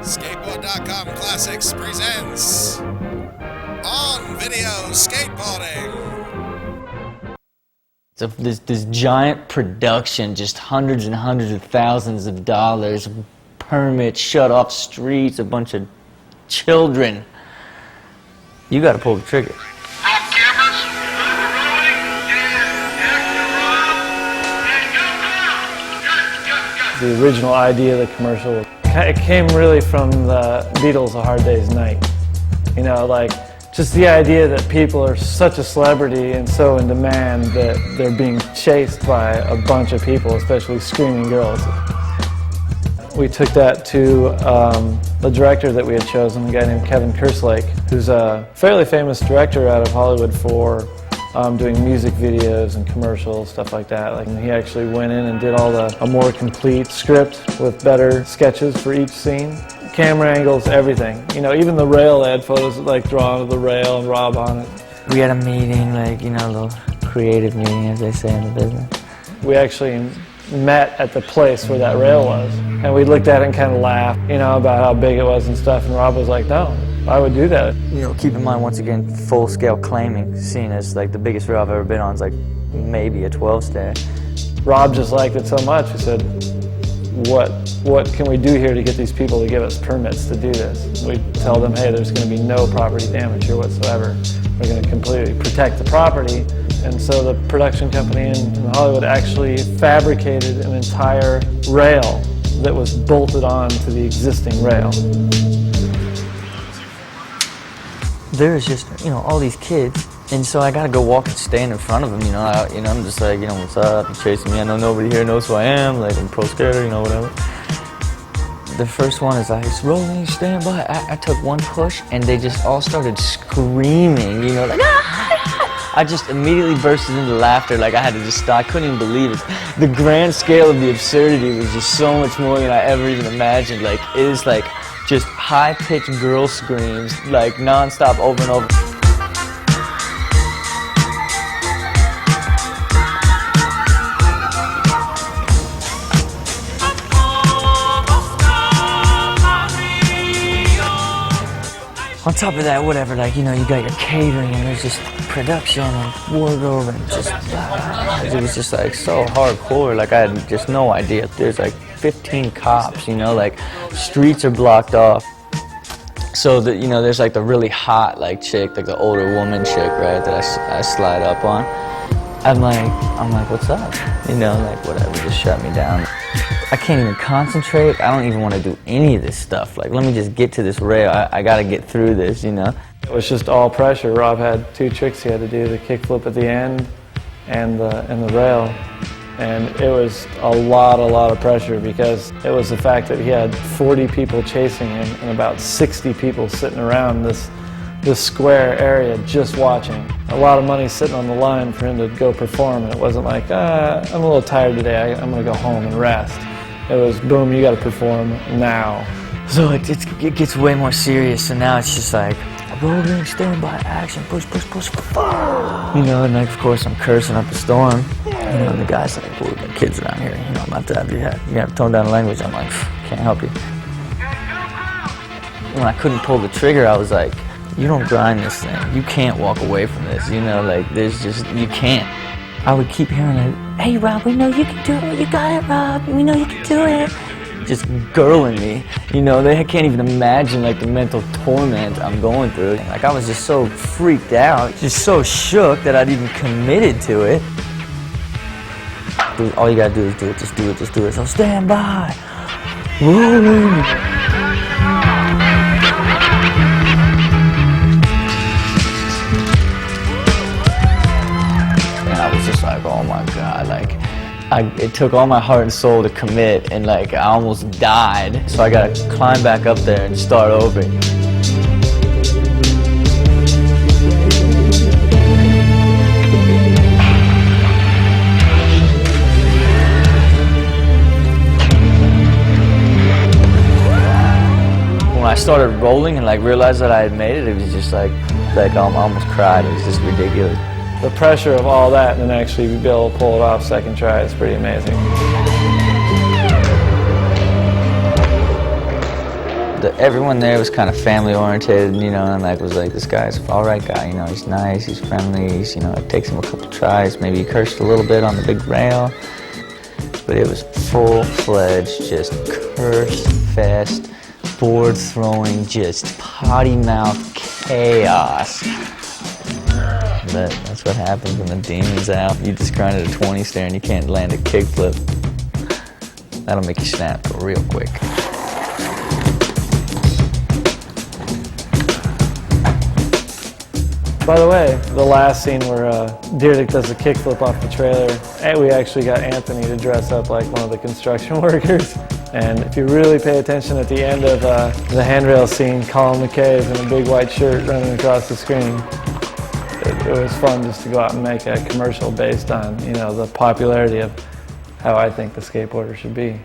Skateboard.com Classics presents On Video Skateboarding. So this giant production, just hundreds and hundreds of thousands of dollars, permits, shut off streets, a bunch of children. You got to pull the trigger. The original idea of the commercial, it came really from the Beatles' A Hard Day's Night. You know, like, just the idea that people are such a celebrity and so in demand that they're being chased by a bunch of people, especially screaming girls. We took that to the director that we had chosen, a guy named Kevin Kerslake, who's a fairly famous director out of Hollywood for doing music videos and commercials, stuff like that. Like, he actually went in and did a more complete script with better sketches for each scene. Camera angles, everything. You know, even the rail, they had photos like drawn of the rail and Rob on it. We had a meeting, like, you know, a little creative meeting, as they say in the business. We actually met at the place where that rail was, and we looked at it and kind of laughed, you know, about how big it was and stuff, and Rob was like, no, I would do that. You know, keep in mind, once again, full-scale claiming, seen as like the biggest rail I've ever been on is like maybe a 12-stair. Rob just liked it so much, we said, what can we do here to get these people to give us permits to do this? We tell them, hey, there's going to be no property damage here whatsoever. We're going to completely protect the property. And so the production company in Hollywood actually fabricated an entire rail that was bolted on to the existing rail. There's just, you know, all these kids, and so I gotta go walk and stand in front of them, you know. I'm just like, you know, what's up? You're chasing me. I know nobody here knows who I am. Like, I'm a pro skater, you know, whatever. The first one is like, it's rolling, stand by. I took one push, and they just all started screaming, you know, like, ah! I just immediately bursted into laughter. Like, I had to just stop. I couldn't even believe it. The grand scale of the absurdity was just so much more than I ever even imagined. Like, it is like just high-pitched girl screams, like non-stop over and over. On top of that, whatever, like, you know, you got your catering and there's just production and wardrobe and just, it was just like so hardcore. Like, I had just no idea. There's like 15 cops, you know, like streets are blocked off. So that, you know, there's like the really hot like chick, like the older woman chick, right, that I slide up on. I'm like, what's up? You know, like, whatever, just shut me down. I can't even concentrate. I don't even want to do any of this stuff. Like, let me just get to this rail. I got to get through this, you know? It was just all pressure. Rob had two tricks he had to do, the kickflip at the end and the rail. And it was a lot of pressure because it was the fact that he had 40 people chasing him and about 60 people sitting around this square area just watching. A lot of money sitting on the line for him to go perform, and it wasn't like, I'm a little tired today, I'm going to go home and rest. It was, boom, you got to perform now. So it gets way more serious, and now it's just like, rolling, stand by, action, push, fuck! You know, and like, of course, I'm cursing up a storm. You know, and the guy's like, well, the kids around here, you know, I'm not to have you have to tone down the language. I'm like, can't help you. When I couldn't pull the trigger, I was like, you don't grind this thing. You can't walk away from this, you know, like, there's just, you can't. I would keep hearing like, hey, Rob, we know you can do it. You got it, Rob. We know you can do it. Just girling me, you know, they can't even imagine like the mental torment I'm going through. Like, I was just so freaked out, just so shook that I'd even committed to it. Dude, all you gotta do is do it, just do it. So stand by, rolling. And I was just like, oh my God, like, it took all my heart and soul to commit, and like, I almost died. So I gotta climb back up there and start over. When I started rolling and like realized that I had made it, it was just like I almost cried. It was just ridiculous. The pressure of all that and then actually be able to pull it off second try is pretty amazing. everyone there was kind of family oriented, you know, and like was like, this guy's an all right guy, you know, he's nice, he's friendly, he's, you know, it takes him a couple tries, maybe he cursed a little bit on the big rail, but it was full-fledged, just curse fest, board throwing, just potty mouth chaos. But that's what happens when the demon's out. You just grind at a 20 stair and you can't land a kickflip. That'll make you snap real quick. By the way, the last scene where Dyrdek does a kickflip off the trailer, we actually got Anthony to dress up like one of the construction workers. And if you really pay attention at the end of the handrail scene, Colin McKay is in a big white shirt running across the screen. It was fun just to go out and make a commercial based on, you know, the popularity of how I think the skateboarder should be.